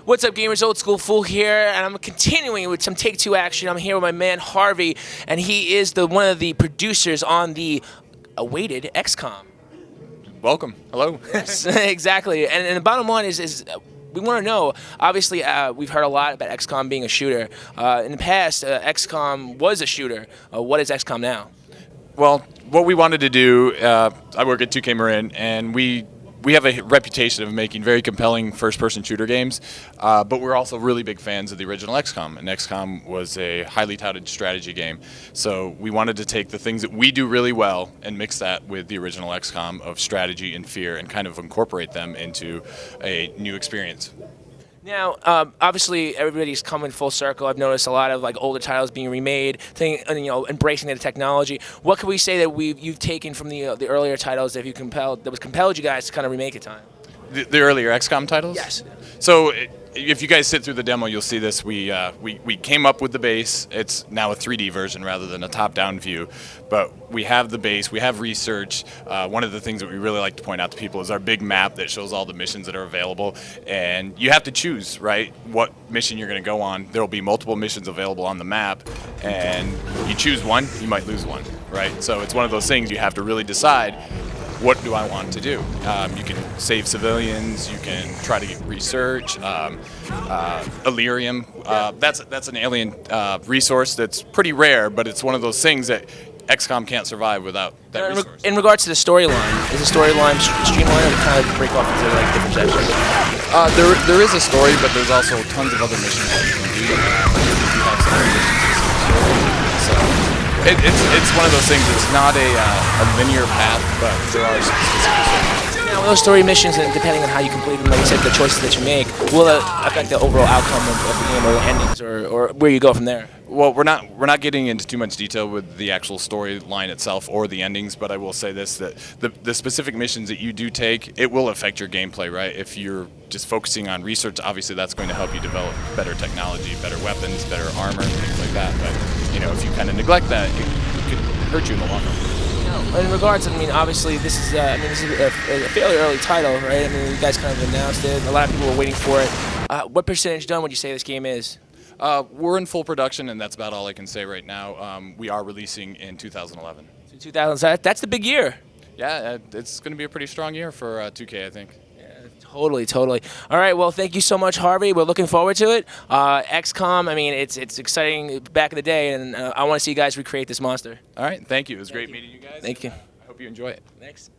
What's up, gamers? Old School Fool here, and I'm continuing with some Take-Two action. I'm here with my man Harvey, and he is one of the producers on the awaited XCOM. Welcome. Hello. Yes, exactly. And the bottom line is we want to know, obviously, we've heard a lot about XCOM being a shooter. In the past, XCOM was a shooter. What is XCOM now? Well, what we wanted to do, I work at 2K Marin, and we have a reputation of making very compelling first-person shooter games, but we're also really big fans of the original XCOM, and XCOM was a highly touted strategy game. So we wanted to take the things that we do really well and mix that with the original XCOM of strategy and fear and kind of incorporate them into a new experience. Now, obviously, everybody's coming full circle. I've noticed a lot of older titles being remade, embracing the technology. What can we say that you've taken from the earlier titles that was compelled you guys to kind of remake it time? The earlier XCOM titles? Yes. So if you guys sit through the demo, you'll see this. We came up with the base. It's now a 3D version rather than a top-down view. But we have the base. We have research. One of the things that we really like to point out to people is our big map that shows all the missions that are available. And you have to choose, right, what mission you're going to go on. There will be multiple missions available on the map. And you choose one, you might lose one, right? So it's one of those things you have to really decide, what do I want to do? You can save civilians. You can try to get research. Illyrium. That's an alien resource that's pretty rare, but it's one of those things that XCOM can't survive without that resource. In regards to the storyline, is the storyline streamlined, or to kind of break off into different sections? There is a story, but there's also tons of other missions that you can do. You have some other missions. So it's one of those things. It's not a linear path, but there are some specific stories. Now, those story missions, and depending on how you complete them, like you said, the choices that you make, will affect the overall outcome of the game, or the endings, or where you go from there. Well, we're not getting into too much detail with the actual storyline itself or the endings, but I will say this, that the specific missions that you do take, it will affect your gameplay, right? If you're just focusing on research, obviously that's going to help you develop better technology, better weapons, better armor, things like that. But if you kind of neglect that, it could hurt you in the long run. In regards, obviously this is a fairly early title, right? You guys kind of announced it. A lot of people were waiting for it. What percentage done would you say this game is? We're in full production, and that's about all I can say right now. We are releasing in 2011. So 2000, that's the big year. Yeah, it's going to be a pretty strong year for 2K, I think. Yeah, totally. All right, well, thank you so much, Harvey. We're looking forward to it. XCOM, it's exciting back in the day, and I want to see you guys recreate this monster. All right, thank you. It was great meeting you guys. Thank you. I hope you enjoy it. Thanks.